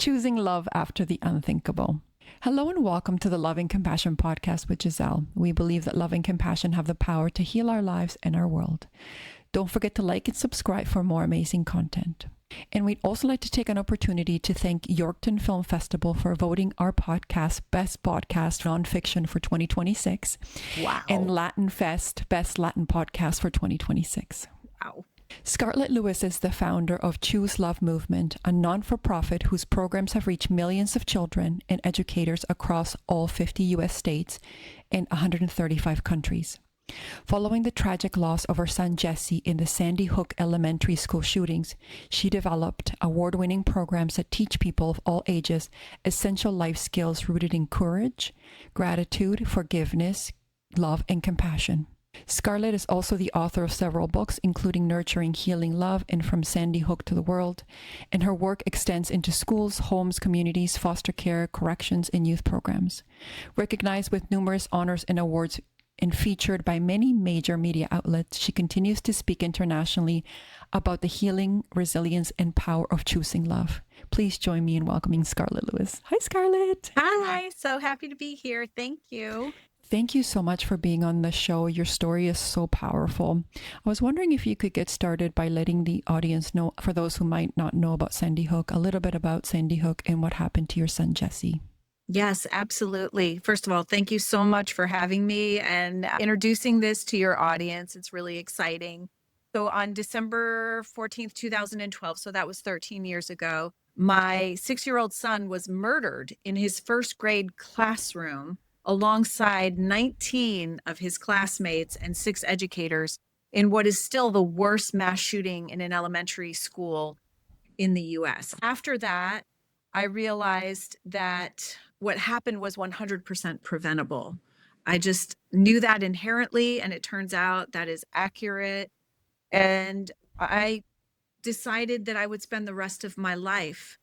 Choosing Love After the Unthinkable. Hello and welcome to the Love and Compassion podcast with Giselle. We believe that love and compassion have the power to heal our lives and our world. Don't forget to like and subscribe for more amazing content. And we'd also like to take an opportunity to thank Yorkton Film Festival for voting our podcast Best Podcast Nonfiction for 2026. Wow. And Latin Fest Best Latin Podcast for 2026. Wow. Scarlett Lewis is the founder of Choose Love Movement, a non-for-profit whose programs have reached millions of children and educators across all 50 U.S. states and 135 countries. Following the tragic loss of her son Jesse in the Sandy Hook elementary school shootings, she developed award-winning programs that teach people of all ages essential life skills rooted in courage, gratitude, forgiveness, love, and compassion. Scarlett is also the author of several books, including Nurturing Healing Love and From Sandy Hook to the World, and her work extends into schools, homes, communities, foster care, corrections, and youth programs. Recognized with numerous honors and awards and featured by many major media outlets, she continues to speak internationally about the healing, resilience, and power of choosing love. Please join me in welcoming Scarlett Lewis. Hi, Scarlett. Hi. So happy to be here. Thank you. Thank you so much for being on the show. Your story is so powerful. I was wondering if you could get started by letting the audience know, for those who might not know about Sandy Hook, a little bit about Sandy Hook and what happened to your son, Jesse. Yes, absolutely. First of all, thank you so much for having me and introducing this to your audience. It's really exciting. So on December 14th, 2012, so that was 13 years ago, my 6-year-old son was murdered in his first grade classroom alongside 19 of his classmates and 6 educators in what is still the worst mass shooting in an elementary school in the US. After that, I realized that what happened was 100% preventable. I just knew that inherently, and it turns out that is accurate. And I decided that I would spend the rest of my life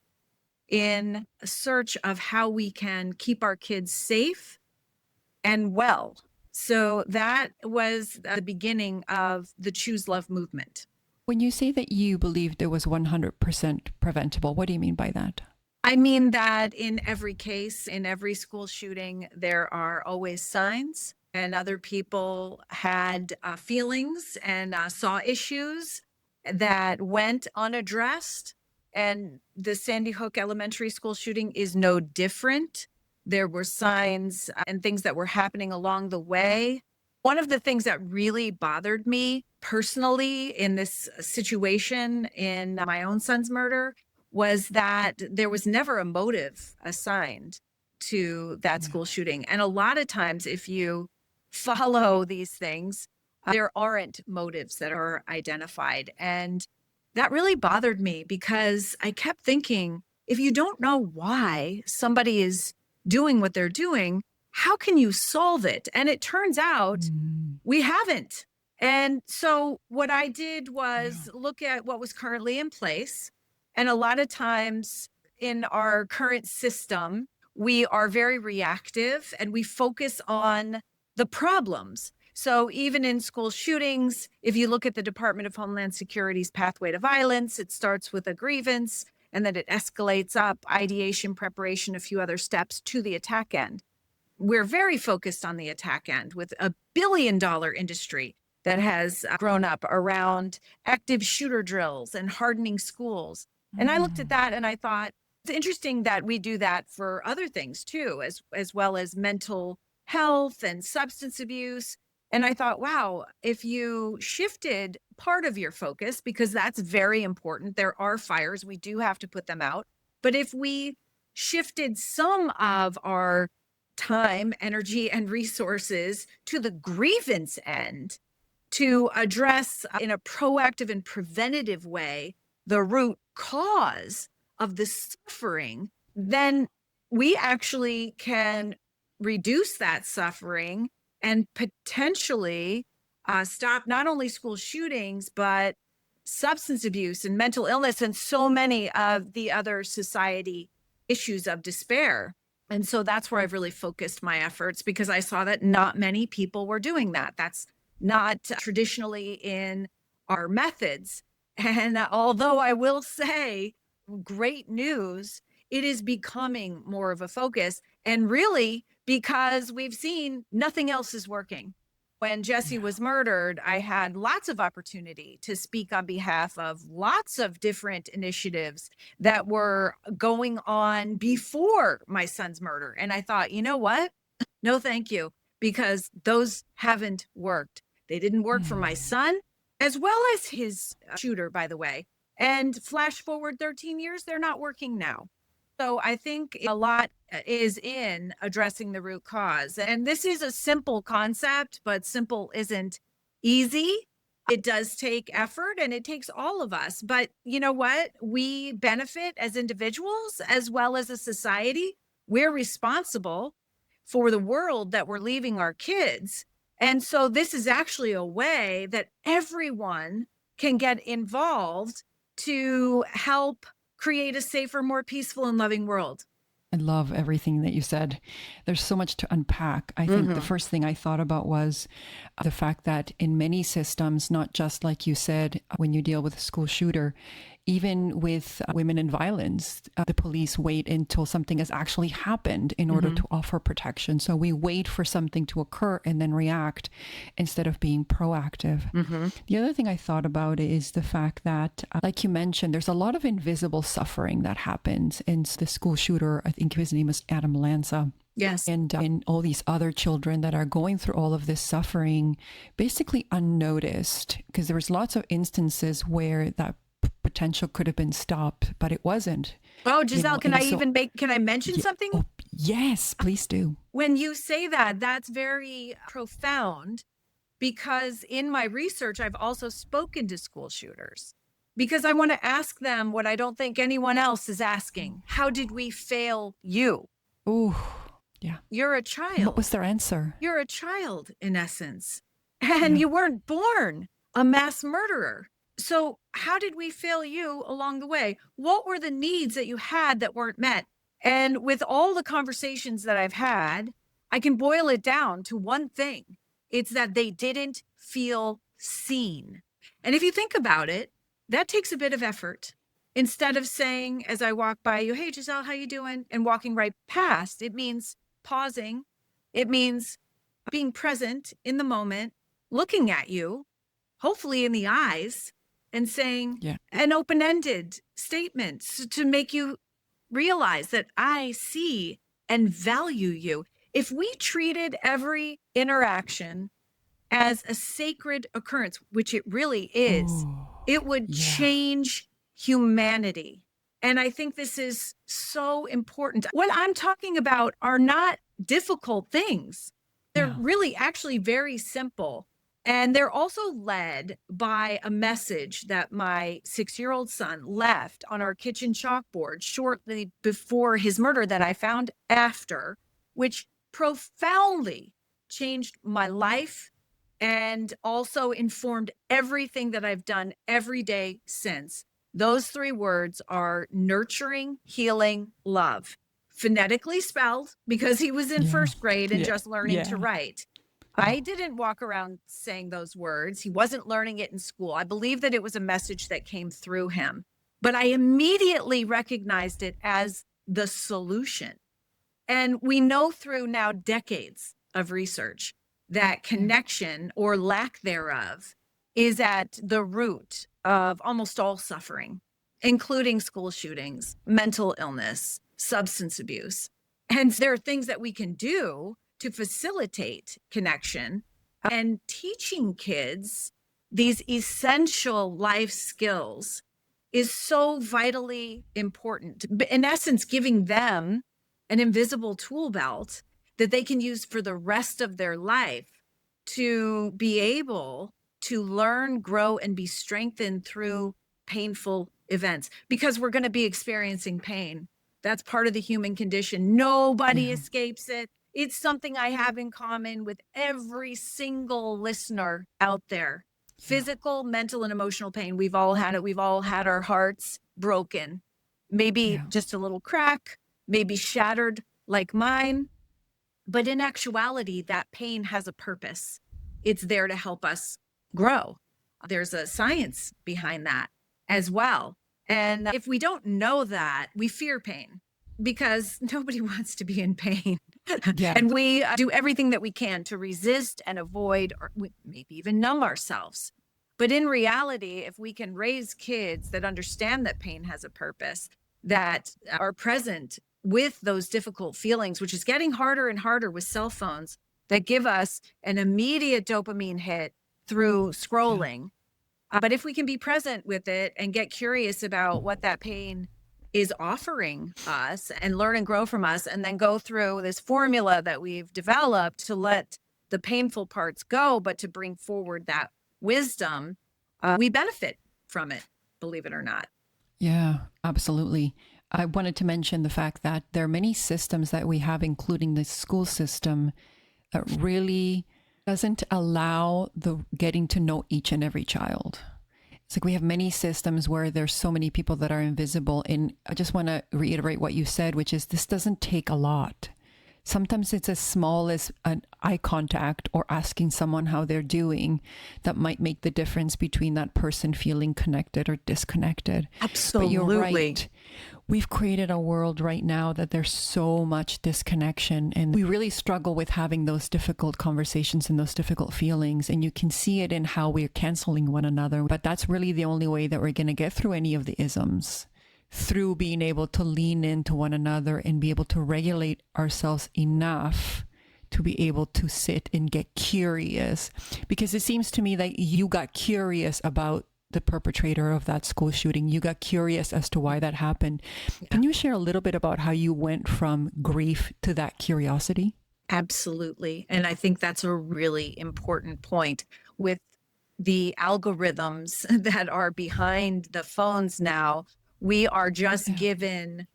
in a search of how we can keep our kids safe and well. So that was the beginning of the Choose Love movement. When you say that you believed it was 100% preventable, what do you mean by that? I mean that in every case, in every school shooting, there are always signs, and other people had feelings and saw issues that went unaddressed. And the Sandy Hook Elementary School shooting is no different. There were signs and things that were happening along the way. One of the things that really bothered me personally in this situation in my own son's murder was that there was never a motive assigned to that school shooting. And a lot of times, if you follow these things, there aren't motives that are identified. And that really bothered me because I kept thinking, if you don't know why somebody is doing what they're doing, how can you solve it? And it turns out we haven't. And so what I did was look at what was currently in place. And a lot of times in our current system, we are very reactive and we focus on the problems. So even in school shootings, if you look at the Department of Homeland Security's pathway to violence, it starts with a grievance and then it escalates up, ideation, preparation, a few other steps to the attack end. We're very focused on the attack end with a $1 billion industry that has grown up around active shooter drills and hardening schools. And I looked at that and I thought, it's interesting that we do that for other things too, as well as mental health and substance abuse. And I thought, wow, if you shifted part of your focus, because that's very important, there are fires, we do have to put them out. But if we shifted some of our time, energy, and resources to the grievance end to address in a proactive and preventative way the root cause of the suffering, then we actually can reduce that suffering and potentially stop not only school shootings, but substance abuse and mental illness and so many of the other society issues of despair. And so that's where I've really focused my efforts because I saw that not many people were doing that. That's not traditionally in our methods. And although I will say great news it is becoming more of a focus. And really, because we've seen nothing else is working. When Jesse was murdered, I had lots of opportunity to speak on behalf of lots of different initiatives that were going on before my son's murder. And I thought, you know what? No, thank you, because those haven't worked. They didn't work for my son, as well as his shooter, by the way. And flash forward 13 years, they're not working now. So I think a lot is in addressing the root cause. And this is a simple concept, but simple isn't easy. It does take effort and it takes all of us. But you know what? We benefit as individuals as well as a society. We're responsible for the world that we're leaving our kids. And so this is actually a way that everyone can get involved to help create a safer, more peaceful and loving world. I love everything that you said. There's so much to unpack. I think the first thing I thought about was the fact that in many systems, not just like you said, when you deal with a school shooter, even with women in violence, the police wait until something has actually happened in order to offer protection. So we wait for something to occur and then react instead of being proactive. The other thing I thought about is the fact that, like you mentioned, there's a lot of invisible suffering that happens. And the school shooter, I think his name was Adam Lanza. Yes. And all these other children that are going through all of this suffering, basically unnoticed, because there was lots of instances where that potential could have been stopped, but it wasn't. Oh, Giselle, can I mention something? Oh, yes, please do. When you say that, that's very profound, because in my research, I've also spoken to school shooters because I want to ask them what I don't think anyone else is asking. How did we fail you? Oh, yeah. You're a child. What was their answer? You're a child, in essence, and you weren't born a mass murderer. So how did we fail you along the way? What were the needs that you had that weren't met? And with all the conversations that I've had, I can boil it down to one thing. It's that they didn't feel seen. And if you think about it, that takes a bit of effort. Instead of saying, as I walk by you, hey, Giselle, how you doing? And walking right past, it means pausing. It means being present in the moment, looking at you, hopefully in the eyes, and saying an open-ended statement to make you realize that I see and value you. If we treated every interaction as a sacred occurrence, which it really is, it would change humanity. And I think this is so important. What I'm talking about are not difficult things. They're really actually very simple. And they're also led by a message that my 6-year-old son left on our kitchen chalkboard shortly before his murder that I found after, which profoundly changed my life and also informed everything that I've done every day since. Those 3 words are nurturing, healing, love. Phonetically spelled because he was in first grade and just learning to write. I didn't walk around saying those words. He wasn't learning it in school. I believe that it was a message that came through him, but I immediately recognized it as the solution. And we know through now decades of research that connection or lack thereof is at the root of almost all suffering, including school shootings, mental illness, substance abuse. And there are things that we can do to facilitate connection, and teaching kids these essential life skills is so vitally important. In essence, giving them an invisible tool belt that they can use for the rest of their life to be able to learn, grow, and be strengthened through painful events, because we're going to be experiencing pain. That's part of the human condition. Nobody escapes it. It's something I have in common with every single listener out there. Physical, mental, and emotional pain. We've all had it. We've all had our hearts broken. Maybe just a little crack, maybe shattered like mine. But in actuality, that pain has a purpose. It's there to help us grow. There's a science behind that as well. And if we don't know that, we fear pain. because nobody wants to be in pain. Yeah. And we do everything that we can to resist and avoid, or maybe even numb ourselves. But in reality, if we can raise kids that understand that pain has a purpose, that are present with those difficult feelings, which is getting harder and harder with cell phones that give us an immediate dopamine hit through scrolling. But if we can be present with it and get curious about what that pain is offering us and learn and grow from us, and then go through this formula that we've developed to let the painful parts go, but to bring forward that wisdom, we benefit from it, believe it or not. Yeah, absolutely. I wanted to mention the fact that there are many systems that we have, including the school system, that really doesn't allow the getting to know each and every child. It's like we have many systems where there's so many people that are invisible. And I just want to reiterate what you said, which is this doesn't take a lot. Sometimes it's as small as an eye contact or asking someone how they're doing that might make the difference between that person feeling connected or disconnected. Absolutely. But you're right. We've created a world right now that there's so much disconnection, and we really struggle with having those difficult conversations and those difficult feelings. And you can see it in how we're canceling one another. But that's really the only way that we're going to get through any of the isms, through being able to lean into one another and be able to regulate ourselves enough to be able to sit and get curious. Because it seems to me that you got curious about the perpetrator of that school shooting. You got curious as to why that happened. Yeah. Can you share a little bit about how you went from grief to that curiosity? Absolutely. And I think that's a really important point with the algorithms that are behind the phones now. We are just given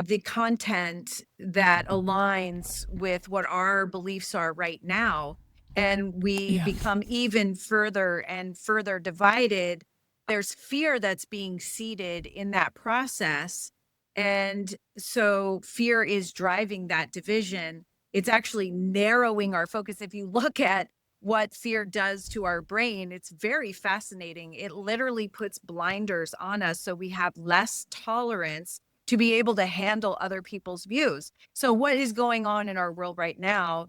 the content that aligns with what our beliefs are right now. And we become even further and further divided. There's fear that's being seeded in that process. And so fear is driving that division. It's actually narrowing our focus. If you look at what fear does to our brain, it's very fascinating. It literally puts blinders on us so we have less tolerance to be able to handle other people's views. So what is going on in our world right now,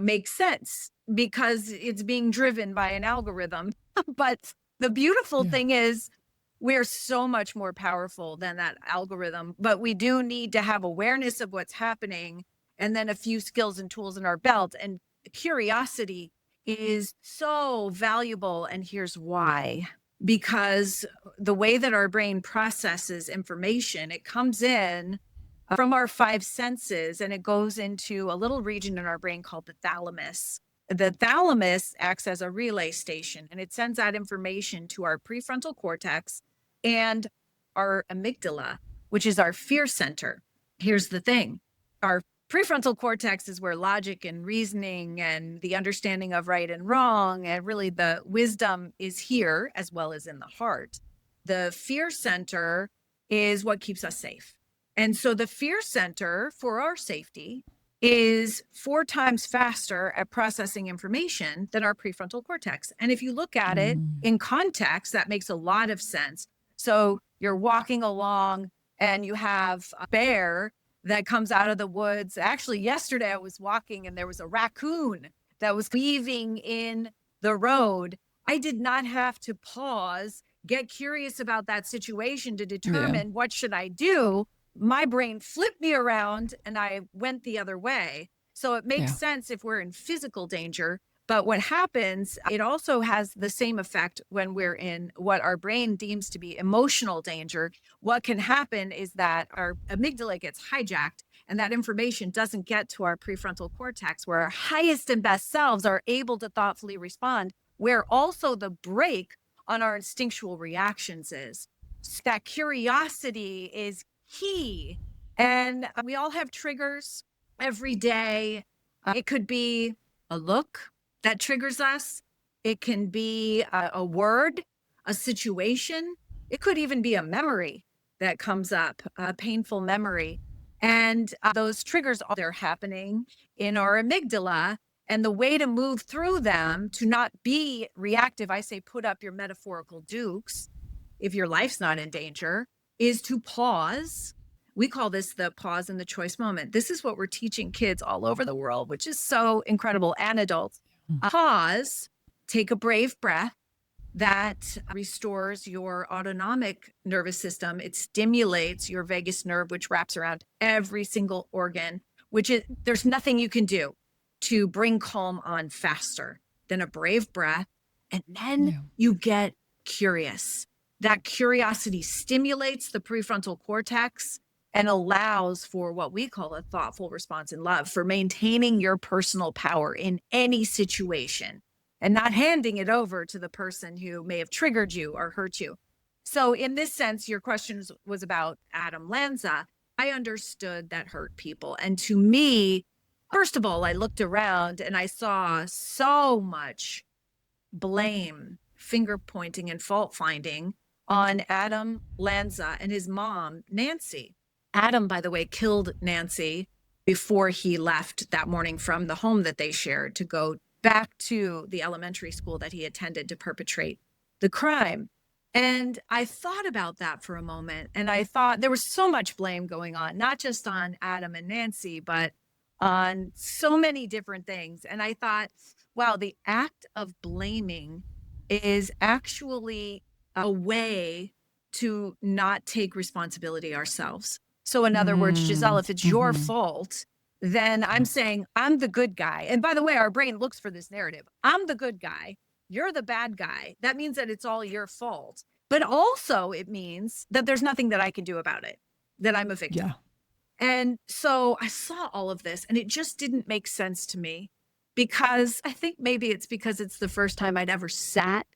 makes sense because it's being driven by an algorithm. But the beautiful thing is we're so much more powerful than that algorithm, but we do need to have awareness of what's happening and then a few skills and tools in our belt. And curiosity is so valuable. And here's why. Because the way that our brain processes information, it comes in from our five senses and it goes into a little region in our brain called the thalamus. The thalamus acts as a relay station and it sends that information to our prefrontal cortex and our amygdala, which is our fear center. Here's the thing. Our prefrontal cortex is where logic and reasoning and the understanding of right and wrong and really the wisdom is here, as well as in the heart. The fear center is what keeps us safe. And so the fear center for our safety is 4 times faster at processing information than our prefrontal cortex. And if you look at it in context, that makes a lot of sense. So you're walking along and you have a bear that comes out of the woods. Actually, yesterday I was walking and there was a raccoon that was weaving in the road. I did not have to pause, get curious about that situation to determine what should I do. My brain flipped me around and I went the other way. So it makes sense if we're in physical danger. But what happens, it also has the same effect when we're in what our brain deems to be emotional danger. What can happen is that our amygdala gets hijacked and that information doesn't get to our prefrontal cortex, where our highest and best selves are able to thoughtfully respond, where also the brake on our instinctual reactions is. So that curiosity is key. And we all have triggers every day. It could be a look that triggers us. It can be a word, a situation. It could even be a memory that comes up, a painful memory. And those triggers, they're happening in our amygdala. And the way to move through them, to not be reactive, I say put up your metaphorical dukes if your life's not in danger, is to pause, We call this the pause and the choice moment. This is what we're teaching kids all over the world, which is so incredible, and adults. Pause, take a brave breath. That restores your autonomic nervous system. It stimulates your vagus nerve, which wraps around every single organ, which is, there's nothing you can do to bring calm on faster than a brave breath. And then you get curious. That curiosity stimulates the prefrontal cortex and allows for what we call a thoughtful response in love, for maintaining your personal power in any situation and not handing it over to the person who may have triggered you or hurt you. So in this sense, your question was about Adam Lanza. I understood that hurt people. And to me, first of all, I looked around and I saw so much blame, finger pointing, and fault finding on Adam Lanza and his mom, Nancy. Adam, by the way, killed Nancy before he left that morning from the home that they shared to go back to the elementary school that he attended to perpetrate the crime. And I thought about that for a moment. And I thought there was so much blame going on, not just on Adam and Nancy, but on so many different things. And I thought, wow, the act of blaming is actually a way to not take responsibility ourselves. So in other words, Giselle, if it's your fault, then I'm saying I'm the good guy. And by the way, our brain looks for this narrative. I'm the good guy. You're the bad guy. That means that it's all your fault. But also it means that there's nothing that I can do about it, that I'm a victim. And so I saw all of this and it just didn't make sense to me, because I think maybe it's because it's the first time I'd ever sat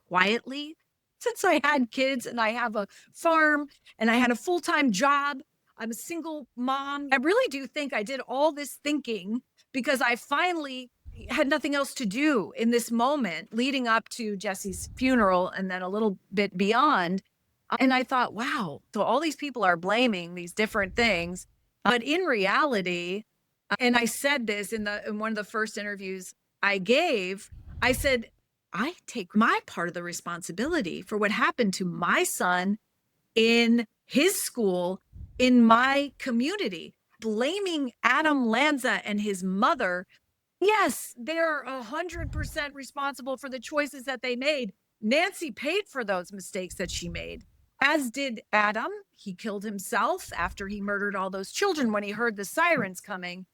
quietly since I had kids, and I have a farm and I had a full-time job. I'm a single mom. I really do think I did all this thinking because I finally had nothing else to do in this moment leading up to Jesse's funeral and then a little bit beyond. And I thought, wow, so all these people are blaming these different things. But in reality, and I said this in one of the first interviews I gave, I said, I take my part of the responsibility for what happened to my son in his school, in my community. Blaming Adam Lanza and his mother, yes, they're 100% responsible for the choices that they made. Nancy paid for those mistakes that she made, as did Adam. He killed himself after he murdered all those children when he heard the sirens coming.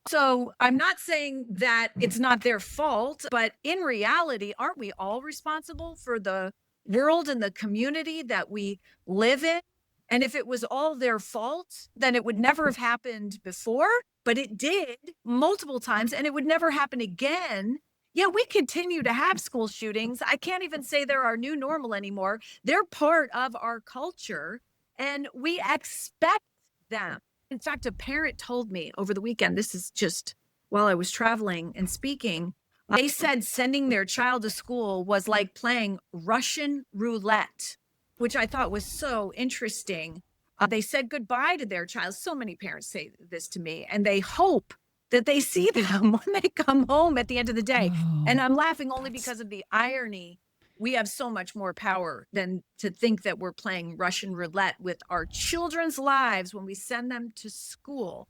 So I'm not saying that it's not their fault, but in reality, aren't we all responsible for the world and the community that we live in? And if it was all their fault, then it would never have happened before, but it did multiple times and it would never happen again. Yeah, we continue to have school shootings. I can't even say they're our new normal anymore. They're part of our culture and we expect them. In fact, a parent told me over the weekend, this is just while I was traveling and speaking, they said sending their child to school was like playing Russian roulette, which I thought was so interesting. They said goodbye to their child. So many parents say this to me, and they hope that they see them when they come home at the end of the day. And I'm laughing only because of the irony. We have so much more power than to think that we're playing Russian roulette with our children's lives when we send them to school.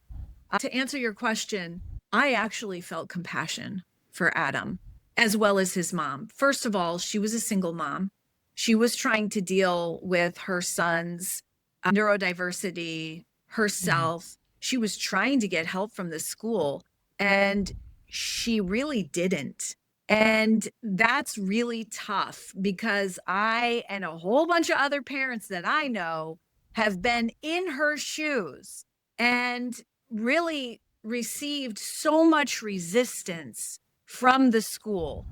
To answer your question, I actually felt compassion for Adam as well as his mom. First of all, she was a single mom. She was trying to deal with her son's neurodiversity herself. She was trying to get help from the school, and she really didn't. And that's really tough because I and a whole bunch of other parents that I know have been in her shoes and really received so much resistance from the school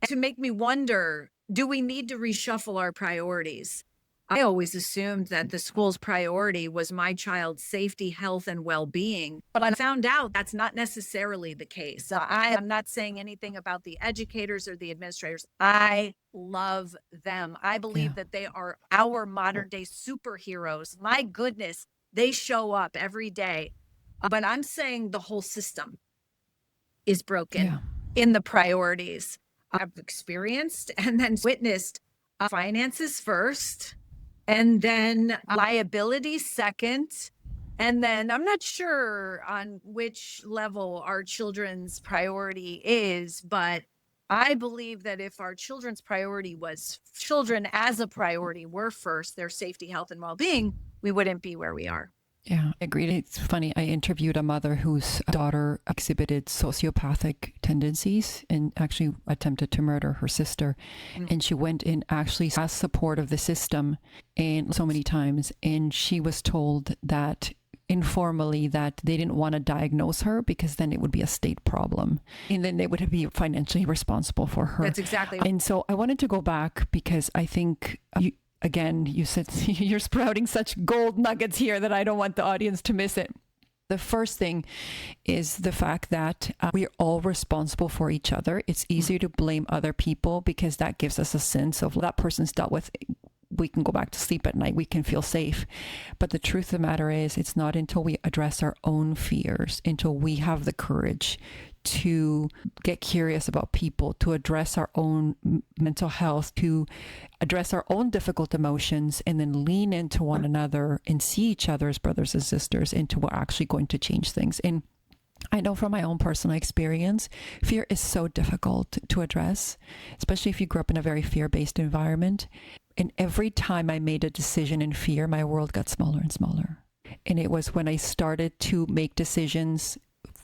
to make me wonder, do we need to reshuffle our priorities? I always assumed that the school's priority was my child's safety, health, and well-being, but I found out that's not necessarily the case. I am not saying anything about the educators or the administrators. I love them. I believe that they are our modern-day superheroes. My goodness, they show up every day. But I'm saying the whole system is broken in the priorities. I've experienced and then witnessed finances first, and then liability second, And then I'm not sure on which level our children's priority is, but I believe that if our children's priority was children as a priority were first, their safety, health, and well-being, we wouldn't be where we are. Yeah, agreed. It's funny. I interviewed a mother whose daughter exhibited sociopathic tendencies and actually attempted to murder her sister. And she went in actually as support of the system and so many times. And she was told that informally that they didn't want to diagnose her because then it would be a state problem and then they would be financially responsible for her. That's exactly. And so I wanted to go back because I think again, you said you're sprouting such gold nuggets here that I don't want the audience to miss it. The first thing is the fact that we're all responsible for each other. It's easier to blame other people because that gives us a sense of that person's dealt with. We can go back to sleep at night. We can feel safe. But the truth of the matter is, it's not until we address our own fears, until we have the courage to get curious about people, to address our own mental health, to address our own difficult emotions, and then lean into one another and see each other as brothers and sisters into we're actually going to change things. And I know from my own personal experience, fear is so difficult to address, especially if you grew up in a very fear-based environment. And every time I made a decision in fear, my world got smaller and smaller. And it was when I started to make decisions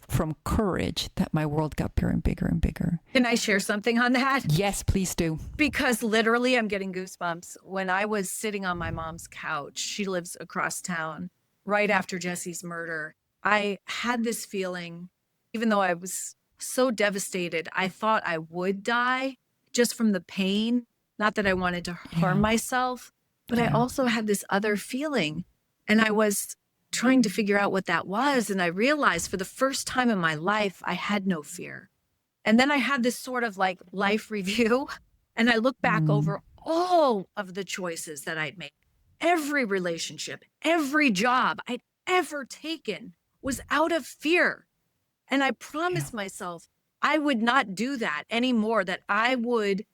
from courage that my world got bigger and bigger and bigger. Can I share something on that? Yes, please do. Because literally I'm getting goosebumps. When I was sitting on my mom's couch, she lives across town, right after Jesse's murder, I had this feeling, even though I was so devastated, I thought I would die just from the pain. Not that I wanted to harm myself, but I also had this other feeling. And I was trying to figure out what that was. And I realized for the first time in my life, I had no fear. And then I had this sort of like life review. And I look back over all of the choices that I'd made. Every relationship, every job I'd ever taken was out of fear. And I promised myself I would not do that anymore, that I would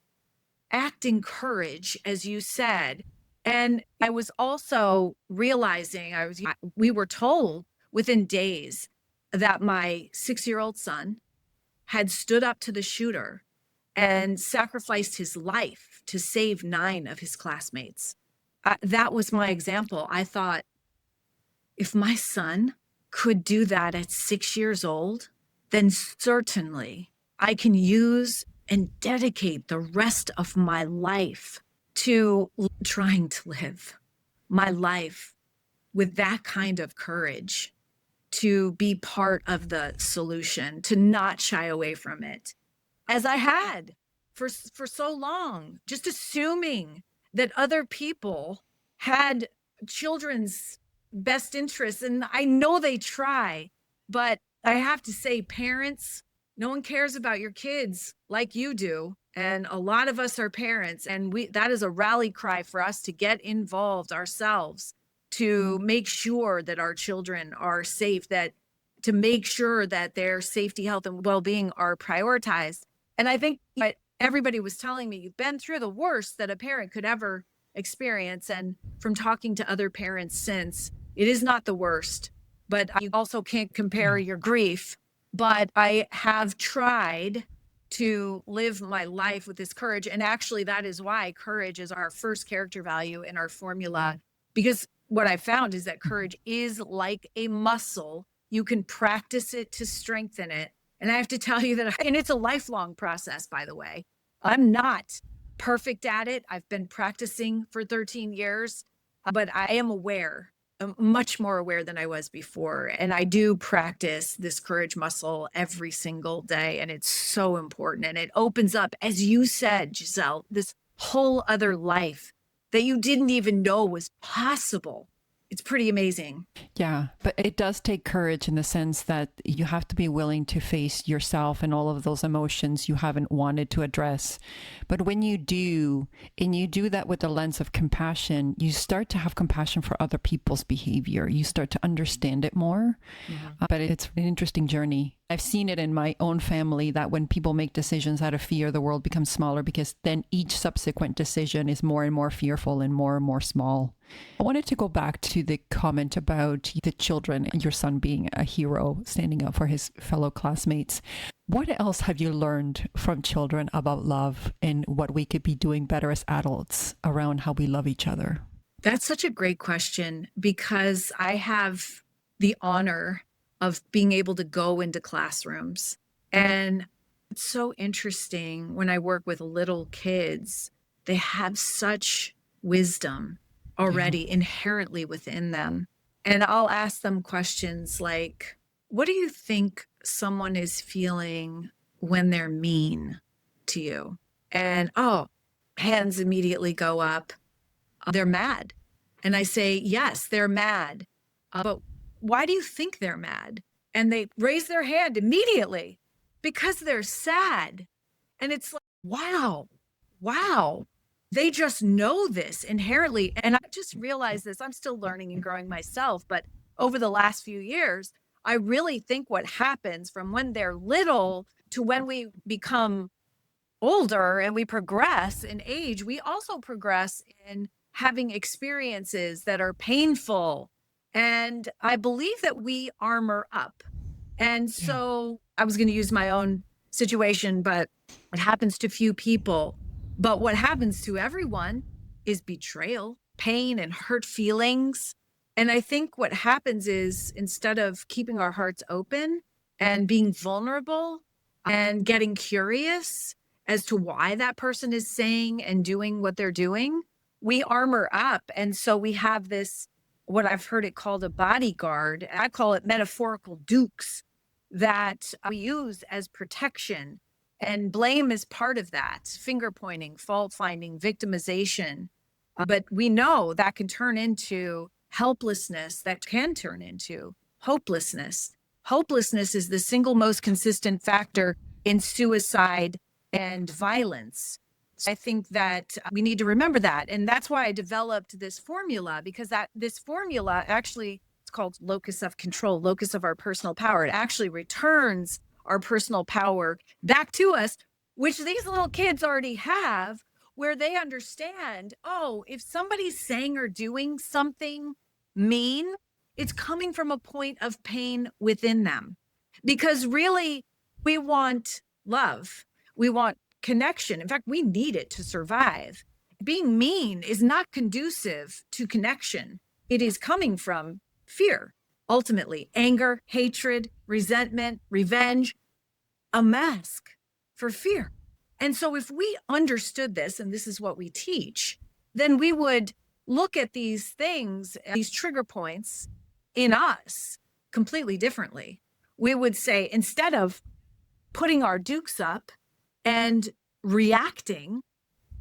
act in courage, as you said. And I was also realizing we were told within days that my 6-year-old son had stood up to the shooter and sacrificed his life to save 9 of his classmates. That was my example. I thought, if my son could do that at 6 years old, then certainly I can use and dedicate the rest of my life to trying to live my life with that kind of courage, to be part of the solution, to not shy away from it, as I had for so long, just assuming that other people had children's best interests. And I know they try, but I have to say, parents, no one cares about your kids like you do. And a lot of us are parents, and that is a rally cry for us to get involved ourselves, to make sure that our children are safe, to make sure that their safety, health, and well-being are prioritized. And I think what everybody was telling me, you've been through the worst that a parent could ever experience. And from talking to other parents since, it is not the worst, but you also can't compare your grief. But I have tried to live my life with this courage. And actually, that is why courage is our first character value in our formula. Because what I found is that courage is like a muscle. You can practice it to strengthen it. And I have to tell you that, and it's a lifelong process, by the way. I'm not perfect at it. I've been practicing for 13 years, but I am aware. I'm much more aware than I was before. And I do practice this courage muscle every single day. And it's so important. And it opens up, as you said, Giselle, this whole other life that you didn't even know was possible. It's pretty amazing. Yeah, but it does take courage in the sense that you have to be willing to face yourself and all of those emotions you haven't wanted to address. But when you do, and you do that with the lens of compassion, you start to have compassion for other people's behavior. You start to understand it more. But it's an interesting journey. I've seen it in my own family that when people make decisions out of fear, the world becomes smaller because then each subsequent decision is more and more fearful and more small. I wanted to go back to the comment about the children and your son being a hero, standing up for his fellow classmates. What else have you learned from children about love and what we could be doing better as adults around how we love each other? That's such a great question because I have the honor of being able to go into classrooms. And it's so interesting when I work with little kids, they have such wisdom already inherently within them. And I'll ask them questions like, what do you think someone is feeling when they're mean to you? And hands immediately go up. They're mad. And I say, yes, they're mad. But why do you think they're mad? And they raise their hand immediately because they're sad. And it's like, wow. They just know this inherently. And I just realized this. I'm still learning and growing myself. But over the last few years, I really think what happens from when they're little to when we become older and we progress in age, we also progress in having experiences that are painful. And I believe that we armor up. And so I was going to use my own situation, but it happens to few people. But what happens to everyone is betrayal, pain, and hurt feelings. And I think what happens is instead of keeping our hearts open and being vulnerable and getting curious as to why that person is saying and doing what they're doing, we armor up. And so we have this, what I've heard it called a bodyguard. I call it metaphorical dukes that we use as protection. And blame is part of that. Finger pointing, fault finding, victimization. But we know that can turn into helplessness, that can turn into hopelessness. Hopelessness is the single most consistent factor in suicide and violence. So I think that we need to remember that. And that's why I developed this formula, because this formula actually, it's called locus of control, locus of our personal power. It actually returns our personal power back to us, which these little kids already have, where they understand, if somebody's saying or doing something mean, it's coming from a point of pain within them. Because really, we want love. We want connection. In fact, we need it to survive. Being mean is not conducive to connection. It is coming from fear, ultimately, anger, hatred, resentment, revenge, a mask for fear. And so if we understood this, and this is what we teach, then we would look at these things, these trigger points in us completely differently. We would say, instead of putting our dukes up and reacting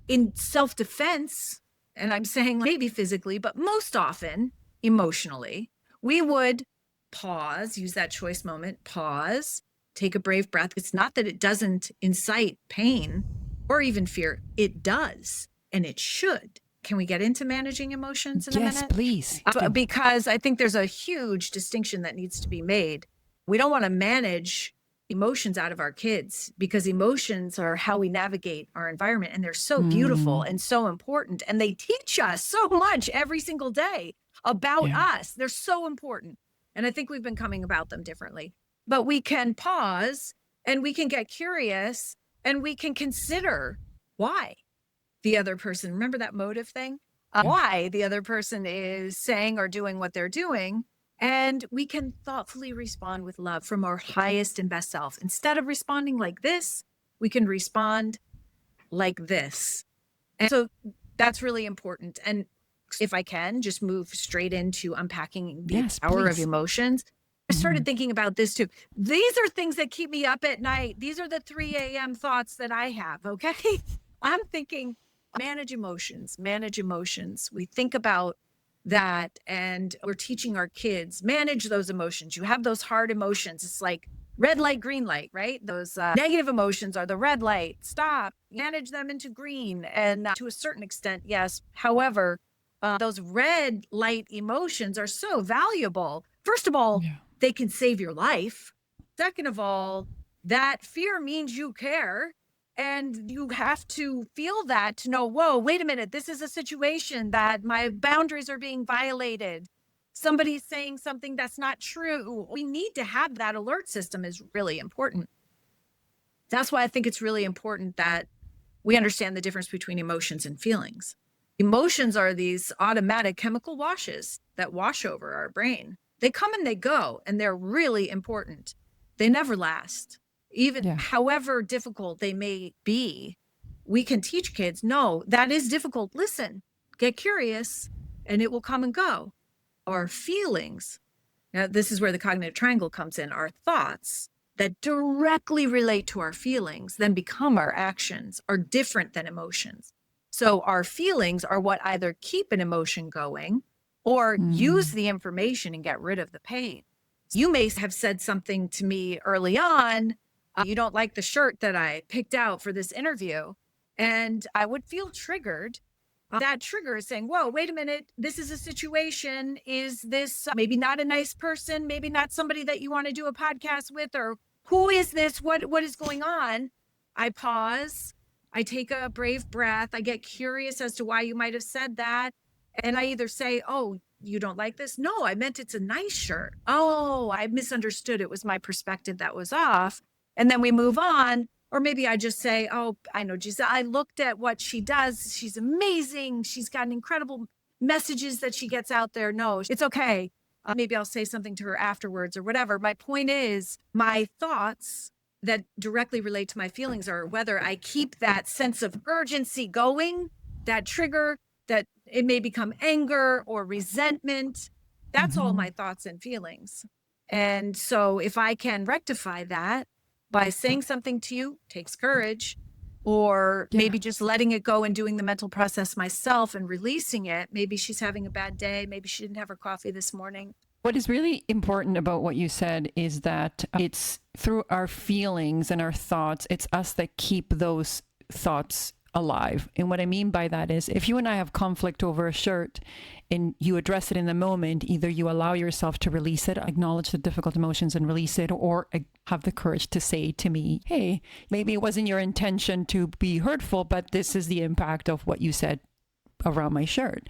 in self-defense, and I'm saying maybe physically, but most often emotionally, we would pause, use that choice moment, pause, take a brave breath. It's not that it doesn't incite pain or even fear. It does, and it should. Can we get into managing emotions in a minute? Yes, please. Because I think there's a huge distinction that needs to be made. We don't want to manage emotions out of our kids, because emotions are how we navigate our environment, and they're so beautiful and so important, and they teach us so much every single day about us. They're so important, and I think we've been coming about them differently. But we can pause and we can get curious and we can consider why the other person, remember that motive thing, why the other person is saying or doing what they're doing. And we can thoughtfully respond with love from our highest and best self. Instead of responding like this, we can respond like this. And so that's really important. And if I can just move straight into unpacking the power of emotions, I started thinking about this too. These are things that keep me up at night. These are the 3 a.m. thoughts that I have, okay? I'm thinking, manage emotions, manage emotions. We think about that, and we're teaching our kids, manage those emotions. You have those hard emotions. It's like red light, green light, right? Those negative emotions are the red light. Stop, manage them into green. And to a certain extent, yes. However, those red light emotions are so valuable. First of all, they can save your life. Second of all, that fear means you care. And you have to feel that to know, whoa, wait a minute, this is a situation that my boundaries are being violated. Somebody's saying something that's not true. We need to have that alert system is really important. That's why I think it's really important that we understand the difference between emotions and feelings. Emotions are these automatic chemical washes that wash over our brain. They come and they go, and they're really important. They never last. Even however difficult they may be, we can teach kids, no, that is difficult. Listen, get curious, and it will come and go. Our feelings, now this is where the cognitive triangle comes in, our thoughts that directly relate to our feelings, then become our actions, are different than emotions. So our feelings are what either keep an emotion going or use the information and get rid of the pain. You may have said something to me early on, you don't like the shirt that I picked out for this interview. And I would feel triggered. That trigger is saying, whoa, wait a minute. This is a situation. Is this maybe not a nice person? Maybe not somebody that you want to do a podcast with? Or who is this? What is going on? I pause. I take a brave breath. I get curious as to why you might have said that. And I either say, oh, you don't like this? No, I meant it's a nice shirt. Oh, I misunderstood. It was my perspective that was off. And then we move on. Or maybe I just say, oh, I know, Giselle, I looked at what she does. She's amazing. She's got incredible messages that she gets out there. No, it's okay. Maybe I'll say something to her afterwards or whatever. My point is, my thoughts that directly relate to my feelings are whether I keep that sense of urgency going, that trigger, that it may become anger or resentment. That's all my thoughts and feelings. And so if I can rectify that, by saying something to you, takes courage, or maybe just letting it go and doing the mental process myself and releasing it. Maybe she's having a bad day. Maybe she didn't have her coffee this morning. What is really important about what you said is that it's through our feelings and our thoughts, it's us that keep those thoughts alive. And what I mean by that is if you and I have conflict over a shirt and you address it in the moment, either you allow yourself to release it, acknowledge the difficult emotions and release it, or have the courage to say to me, hey, maybe it wasn't your intention to be hurtful, but this is the impact of what you said around my shirt.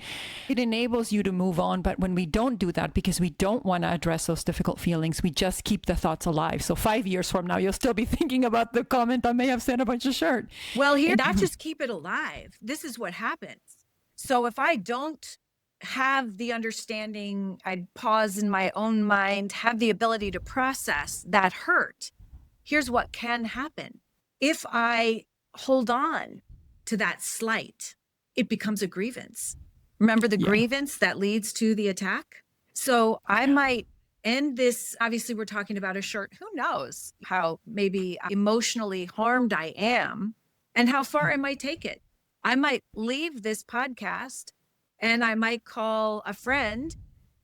It enables you to move on. But when we don't do that, because we don't want to address those difficult feelings, we just keep the thoughts alive. So 5 years from now, you'll still be thinking about the comment I may have said about your shirt. Well, here, not just keep it alive. This is what happens. So if I don't have the understanding, I'd pause in my own mind, have the ability to process that hurt. Here's what can happen. If I hold on to that slight, it becomes a grievance. Remember the grievance that leads to the attack? So I might end this. Obviously, we're talking about a shirt. Who knows how maybe emotionally harmed I am and how far I might take it. I might leave this podcast and I might call a friend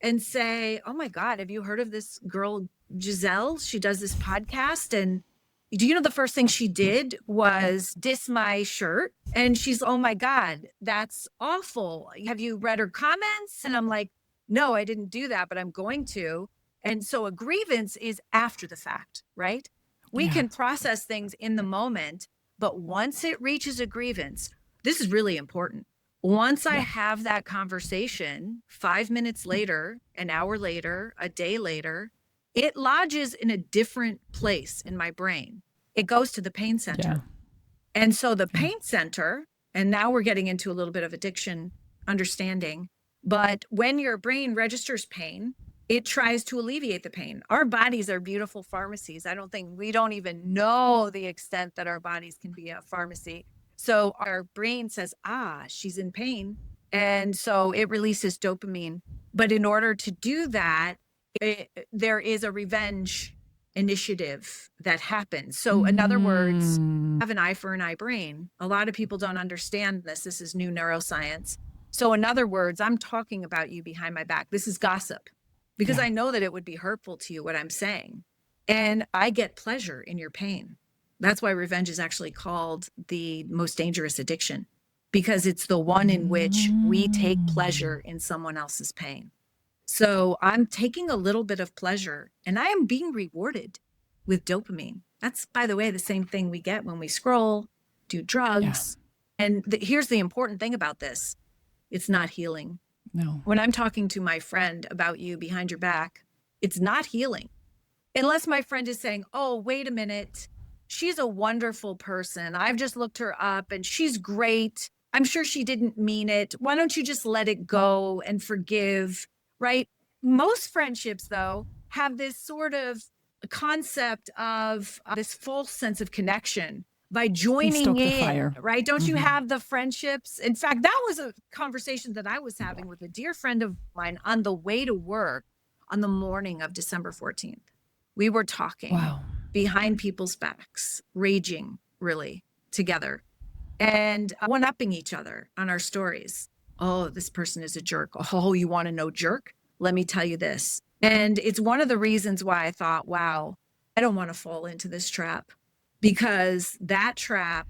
and say, oh my God, have you heard of this girl, Giselle? She does this podcast. And do you know the first thing she did was diss my shirt? And she's, oh my God, that's awful. Have you read her comments? And I'm like, no, I didn't do that, but I'm going to. And so a grievance is after the fact, right? We can process things in the moment, but once it reaches a grievance, this is really important. Once I have that conversation, 5 minutes later, an hour later, a day later, it lodges in a different place in my brain. It goes to the pain center. And so the pain center, and now we're getting into a little bit of addiction understanding, but when your brain registers pain, it tries to alleviate the pain. Our bodies are beautiful pharmacies. We don't even know the extent that our bodies can be a pharmacy. So our brain says, she's in pain. And so it releases dopamine. But in order to do that, there is a revenge initiative that happens. So in other words, have an eye for an eye brain. A lot of people don't understand this. This is new neuroscience. So in other words, I'm talking about you behind my back. This is gossip because I know that it would be hurtful to you, what I'm saying. And I get pleasure in your pain. That's why revenge is actually called the most dangerous addiction, because it's the one in which we take pleasure in someone else's pain. So I'm taking a little bit of pleasure and I am being rewarded. with dopamine. That's, by the way, the same thing we get when we scroll, do drugs. And here's the important thing about this. It's not healing. No. When I'm talking to my friend about you behind your back, it's not healing. Unless my friend is saying, oh, wait a minute, she's a wonderful person. I've just looked her up and she's great. I'm sure she didn't mean it. Why don't you just let it go and forgive, right? Most friendships, though, have this sort of concept of this false sense of connection by joining the in, fire. right? Don't you have the friendships? In fact, that was a conversation that I was having with a dear friend of mine on the way to work on the morning of December 14th. We were talking behind people's backs, raging really together and one-upping each other on our stories. Oh, this person is a jerk. Oh, you want to know jerk? Let me tell you this. And it's one of the reasons why I thought, wow, I don't want to fall into this trap, because that trap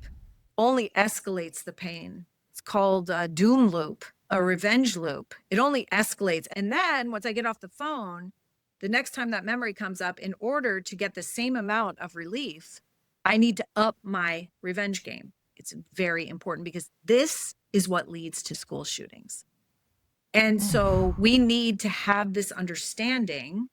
only escalates the pain. It's called a doom loop, a revenge loop. It only escalates. And then once I get off the phone, the next time that memory comes up, in order to get the same amount of relief, I need to up my revenge game. It's very important because this is what leads to school shootings. And so we need to have this understanding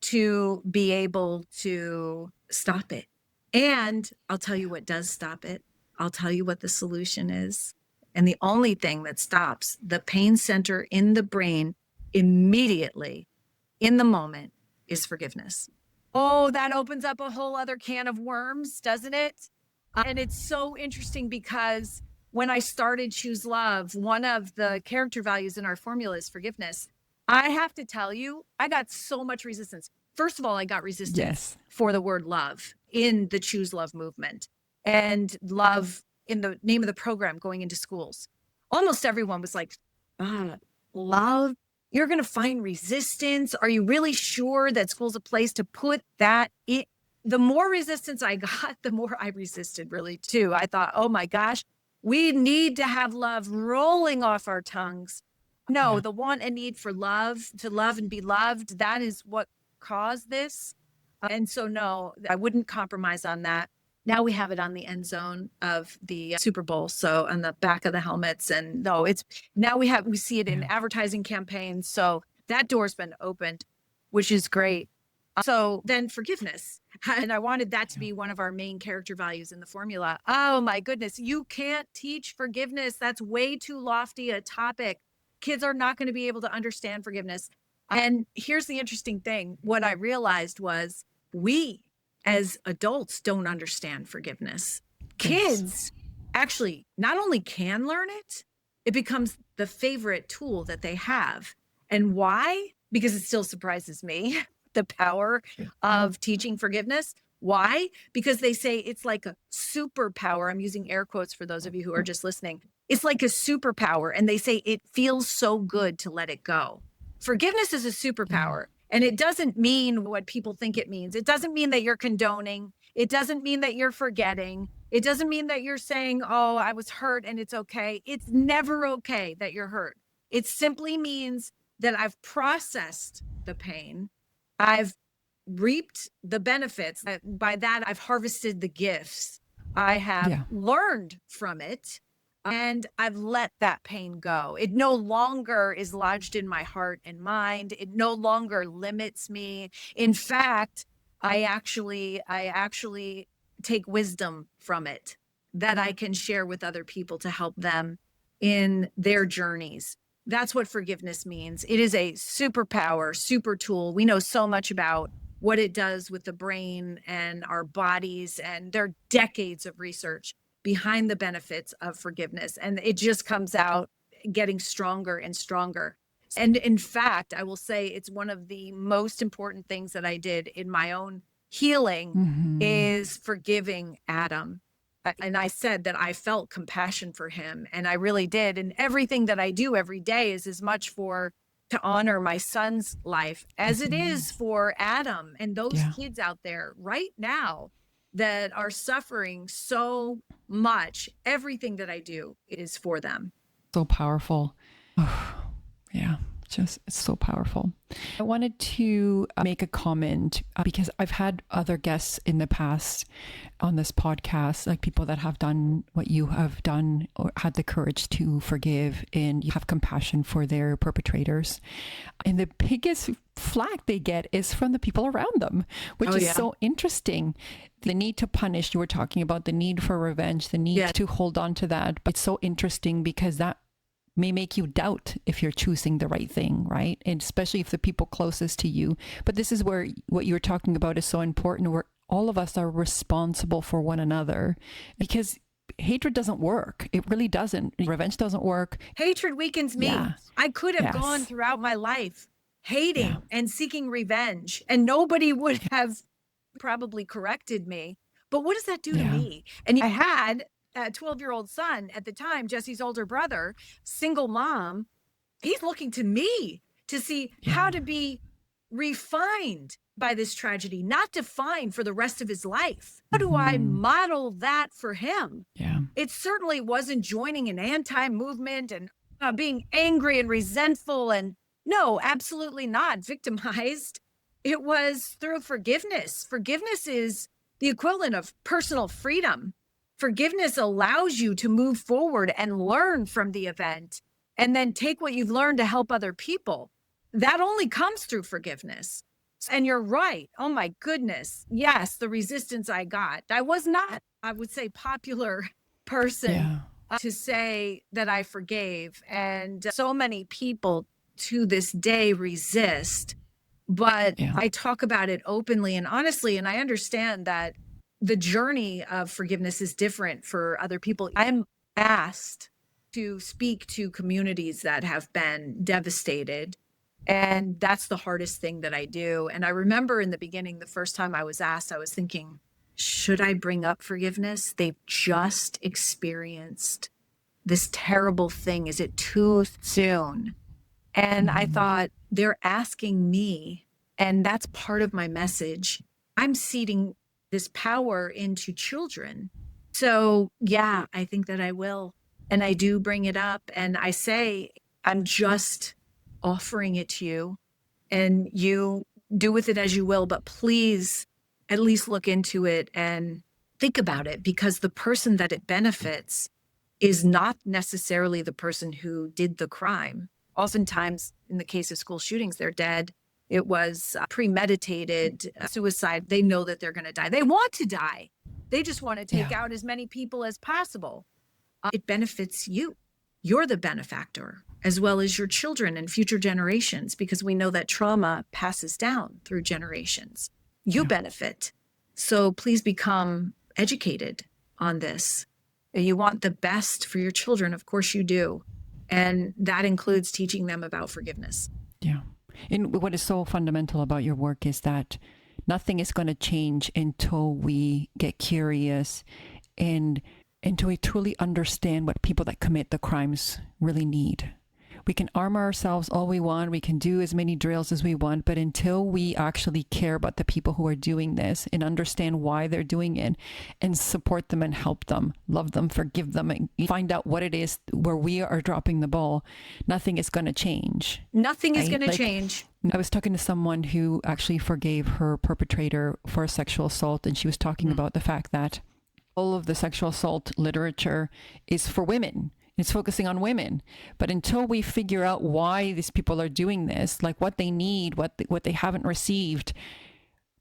to be able to stop it. And I'll tell you what does stop it. I'll tell you what the solution is. And the only thing that stops the pain center in the brain immediately in the moment is forgiveness. Oh, that opens up a whole other can of worms, doesn't it? And it's so interesting because when I started Choose Love, one of the character values in our formula is forgiveness. I have to tell you, I got so much resistance. First of all, I got resistance for the word love in the Choose Love movement, and love in the name of the program going into schools. Almost everyone was like, love? You're going to find resistance? Are you really sure that school's a place to put that in? The more resistance I got, the more I resisted really too. I thought, oh my gosh, we need to have love rolling off our tongues. No, the want and need for love, to love and be loved, that is what caused this. And so no, I wouldn't compromise on that. Now we have it on the end zone of the Super Bowl, so on the back of the helmets. And no, it's now we see it in advertising campaigns. So that door's been opened, which is great. So then forgiveness. And I wanted that to be one of our main character values in the formula. Oh my goodness, you can't teach forgiveness. That's way too lofty a topic. Kids are not going to be able to understand forgiveness. And here's the interesting thing. What I realized was we as adults don't understand forgiveness. Kids actually not only can learn it, it becomes the favorite tool that they have. And why? Because it still surprises me, the power of teaching forgiveness. Why? Because they say it's like a superpower. I'm using air quotes for those of you who are just listening. It's like a superpower. And they say it feels so good to let it go. Forgiveness is a superpower. And it doesn't mean what people think it means. It doesn't mean that you're condoning. It doesn't mean that you're forgetting. It doesn't mean that you're saying, oh, I was hurt and it's okay. It's never okay that you're hurt. It simply means that I've processed the pain. I've reaped the benefits. By that, I've harvested the gifts. I have learned from it. And I've let that pain go. It no longer is lodged in my heart and mind. It no longer limits me. In fact, I actually take wisdom from it that I can share with other people to help them in their journeys. That's what forgiveness means. It is a superpower, super tool. We know so much about what it does with the brain and our bodies, and there are decades of research behind the benefits of forgiveness. And it just comes out getting stronger and stronger. And in fact, I will say it's one of the most important things that I did in my own healing is forgiving Adam. And I said that I felt compassion for him, and I really did. And everything that I do every day is as much to honor my son's life as it is for Adam and those kids out there right now that are suffering so much. Everything that I do is for them. So powerful. Just so powerful. I wanted to make a comment because I've had other guests in the past on this podcast, like people that have done what you have done or had the courage to forgive and you have compassion for their perpetrators. And the biggest flack they get is from the people around them, which is so interesting. The need to punish, you were talking about the need for revenge, the need to hold on to that. But it's so interesting because that may make you doubt if you're choosing the right thing, right? And especially if the people closest to you. But this is where what you're talking about is so important, where all of us are responsible for one another, because hatred doesn't work. It really doesn't. Revenge doesn't work. Hatred weakens me. Yeah. I could have gone throughout my life hating and seeking revenge, and nobody would have probably corrected me. But what does that do to me? And I had a 12-year-old son at the time, Jesse's older brother, single mom. He's looking to me to see how to be refined by this tragedy, not defined for the rest of his life. How do I model that for him? Yeah. It certainly wasn't joining an anti-movement and being angry and resentful, and no, absolutely not victimized. It was through forgiveness. Forgiveness is the equivalent of personal freedom. Forgiveness allows you to move forward and learn from the event and then take what you've learned to help other people. That only comes through forgiveness. And you're right. Oh my goodness. Yes, the resistance I got. I was not, I would say, popular person to say that I forgave. And so many people to this day resist. But I talk about it openly and honestly, and I understand that the journey of forgiveness is different for other people. I'm asked to speak to communities that have been devastated, and that's the hardest thing that I do. And I remember in the beginning, the first time I was asked, I was thinking, should I bring up forgiveness? They've just experienced this terrible thing. Is it too soon? And I thought, they're asking me, and that's part of my message. I'm seeding this power into children. So yeah, I think that I will. And I do bring it up, and I say, I'm just offering it to you, and you do with it as you will, but please at least look into it and think about it, because the person that it benefits is not necessarily the person who did the crime. Oftentimes, in the case of school shootings, they're dead. It was premeditated suicide. They know that they're going to die. They want to die. They just want to take out as many people as possible. It benefits you. You're the benefactor, as well as your children and future generations, because we know that trauma passes down through generations. You benefit. So please become educated on this. You want the best for your children. Of course you do. And that includes teaching them about forgiveness. Yeah. And what is so fundamental about your work is that nothing is going to change until we get curious and until we truly understand what people that commit the crimes really need. We can arm ourselves all we want. We can do as many drills as we want. But until we actually care about the people who are doing this and understand why they're doing it and support them and help them, love them, forgive them, and find out what it is where we are dropping the ball, nothing is going to change. Nothing is going to change. I was talking to someone who actually forgave her perpetrator for a sexual assault. And she was talking about the fact that all of the sexual assault literature is for women. It's focusing on women. But until we figure out why these people are doing this, like what they need, what they haven't received,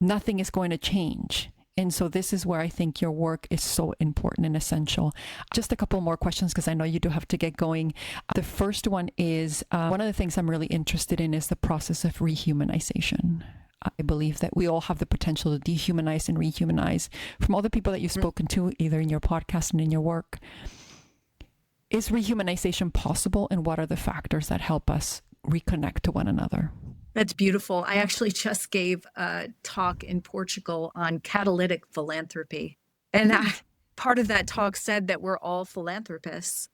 nothing is going to change. And so this is where I think your work is so important and essential. Just a couple more questions, because I know you do have to get going. The first one is, one of the things I'm really interested in is the process of rehumanization. I believe that we all have the potential to dehumanize and rehumanize. From all the people that you've spoken to, either in your podcast and in your work, is rehumanization possible, and what are the factors that help us reconnect to one another? That's beautiful. I actually just gave a talk in Portugal on catalytic philanthropy. And part of that talk said that we're all philanthropists.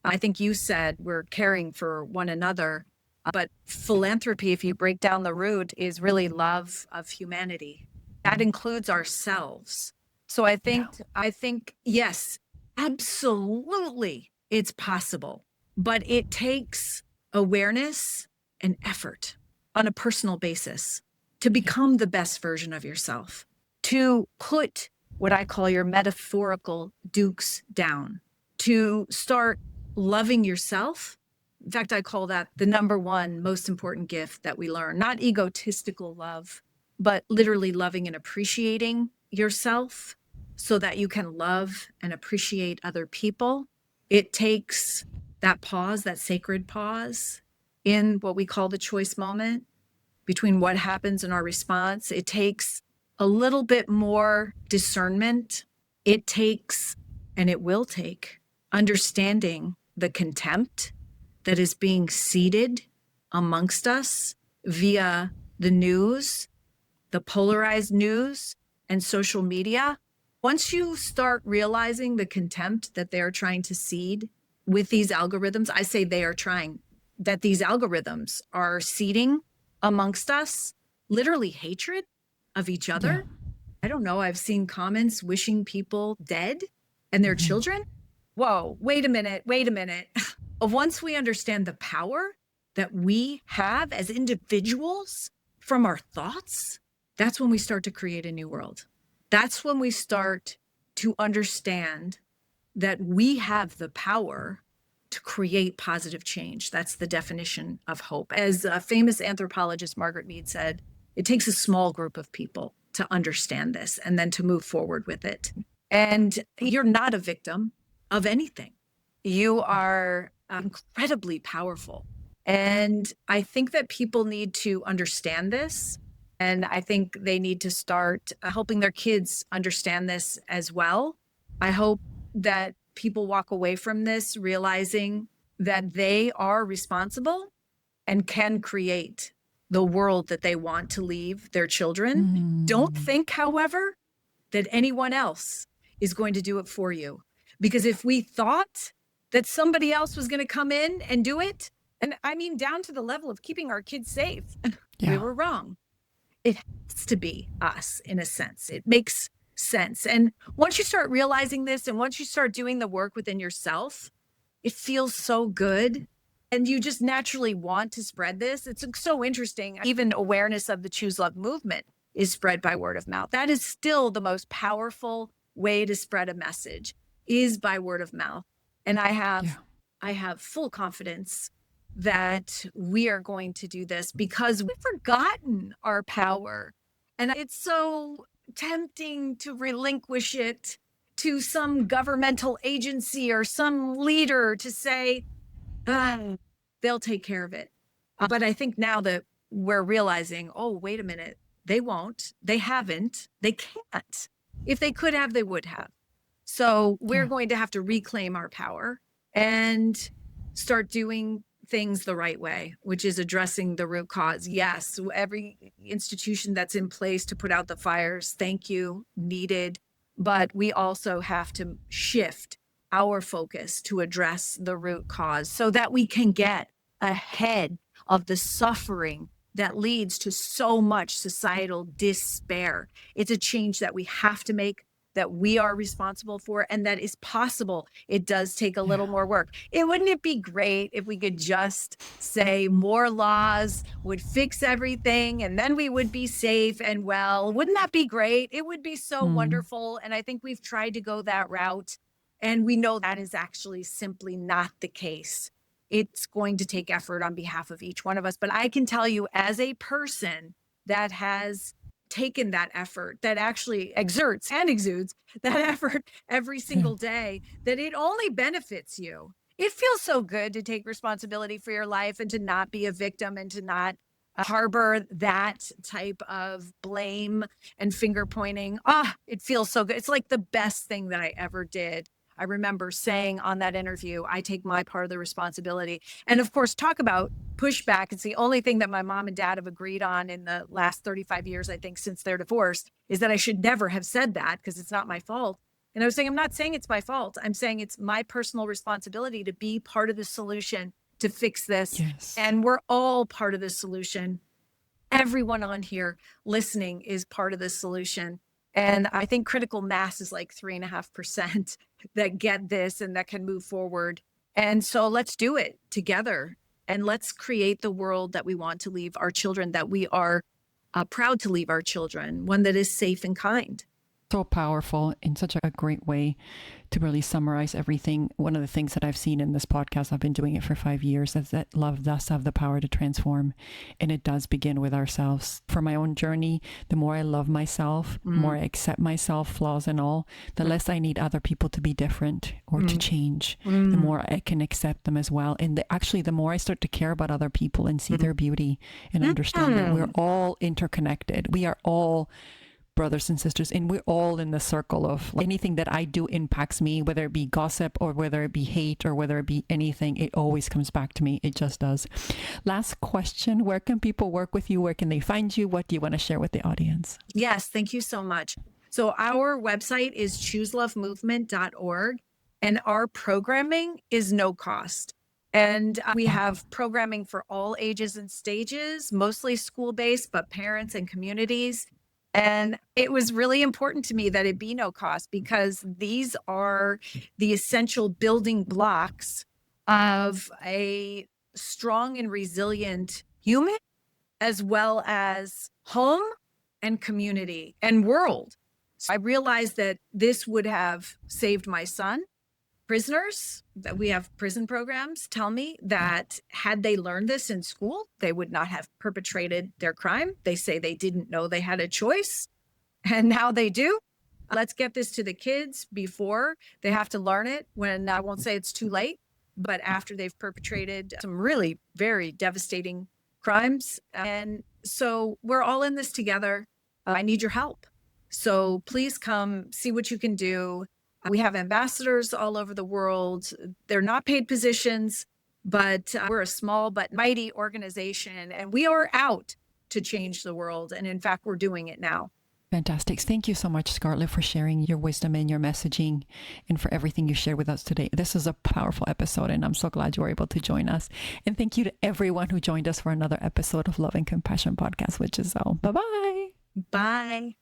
I think you said we're caring for one another. But philanthropy, if you break down the root, is really love of humanity. That includes ourselves. So I think, yes, absolutely, it's possible. But it takes awareness an effort on a personal basis to become the best version of yourself, to put what I call your metaphorical dukes down, to start loving yourself. In fact, I call that the number one most important gift that we learn, not egotistical love, but literally loving and appreciating yourself so that you can love and appreciate other people. It takes that pause, that sacred pause in what we call the choice moment between what happens and our response. It takes a little bit more discernment. It takes, and it will take, understanding the contempt that is being seeded amongst us via the news, the polarized news, and social media. Once you start realizing the contempt that they're trying to seed with these algorithms, I say they are trying, that these algorithms are seeding amongst us literally hatred of each other. Yeah. I don't know. I've seen comments wishing people dead and their children. Whoa, wait a minute. Once we understand the power that we have as individuals from our thoughts, that's when we start to create a new world. That's when we start to understand that we have the power to create positive change. That's the definition of hope. As a famous anthropologist, Margaret Mead, said, it takes a small group of people to understand this and then to move forward with it. And you're not a victim of anything. You are incredibly powerful. And I think that people need to understand this. And I think they need to start helping their kids understand this as well. I hope that people walk away from this realizing that they are responsible and can create the world that they want to leave their children. Don't think, however, that anyone else is going to do it for you. Because if we thought that somebody else was going to come in and do it, and I mean down to the level of keeping our kids safe, we were wrong. It has to be us in a sense. It makes sense. And once you start realizing this and once you start doing the work within yourself, it feels so good. And you just naturally want to spread this. It's so interesting. Even awareness of the Choose Love movement is spread by word of mouth. That is still the most powerful way to spread a message, is by word of mouth. And I have full confidence that we are going to do this because we've forgotten our power. And it's so tempting to relinquish it to some governmental agency or some leader to say, they'll take care of it. But I think now that we're realizing, oh, wait a minute, they won't, they haven't, they can't. If they could have, they would have. So we're going to have to reclaim our power and start doing things the right way, which is addressing the root cause. Yes, every institution that's in place to put out the fires, thank you, needed. But we also have to shift our focus to address the root cause so that we can get ahead of the suffering that leads to so much societal despair. It's a change that we have to make, that we are responsible for, and that is possible. It does take a little more work. Wouldn't it be great if we could just say more laws would fix everything and then we would be safe and well? Wouldn't that be great? It would be so wonderful. And I think we've tried to go that route. And we know that is actually simply not the case. It's going to take effort on behalf of each one of us. But I can tell you, as a person that has taken that effort, that actually exerts and exudes that effort every single day, that it only benefits you. It feels so good to take responsibility for your life and to not be a victim and to not harbor that type of blame and finger pointing. It feels so good. It's like the best thing that I ever did. I remember saying on that interview, I take my part of the responsibility. And of course, talk about pushback. It's the only thing that my mom and dad have agreed on in the last 35 years, I think, since their divorce, is that I should never have said that because it's not my fault. And I was saying, I'm not saying it's my fault. I'm saying it's my personal responsibility to be part of the solution to fix this. Yes. And we're all part of the solution. Everyone on here listening is part of the solution. And I think critical mass is like 3.5% that get this and that can move forward. And so let's do it together. And let's create the world that we want to leave our children, that we are proud to leave our children, one that is safe and kind. So powerful in such a great way to really summarize everything. One of the things that I've seen in this podcast, I've been doing it for 5 years, is that love does have the power to transform. And it does begin with ourselves. For my own journey, the more I love myself, the more I accept myself, flaws and all, the less I need other people to be different or to change, the more I can accept them as well. And actually, the more I start to care about other people and see their beauty and understand that we're all interconnected. We are all brothers and sisters, and we're all in the circle of anything that I do impacts me, whether it be gossip or whether it be hate or whether it be anything, it always comes back to me. It just does. Last question, where can people work with you? Where can they find you? What do you want to share with the audience? Yes, thank you so much. So our website is chooselovemovement.org, and our programming is no cost. And we have programming for all ages and stages, mostly school-based, but parents and communities. And it was really important to me that it be no cost, because these are the essential building blocks of a strong and resilient human, as well as home and community and world. So I realized that this would have saved my son. Prisoners, that we have prison programs, tell me that had they learned this in school, they would not have perpetrated their crime. They say they didn't know they had a choice, and now they do. Let's get this to the kids before they have to learn it, when I won't say it's too late, but after they've perpetrated some really very devastating crimes. And so we're all in this together. I need your help. So please come see what you can do. We have ambassadors all over the world. They're not paid positions, but we're a small but mighty organization, and we are out to change the world. And in fact, we're doing it now. Fantastic. Thank you so much, Scarlett, for sharing your wisdom and your messaging, and for everything you shared with us today. This is a powerful episode, and I'm so glad you were able to join us. And thank you to everyone who joined us for another episode of Love and Compassion Podcast, which is all. Bye-bye. Bye.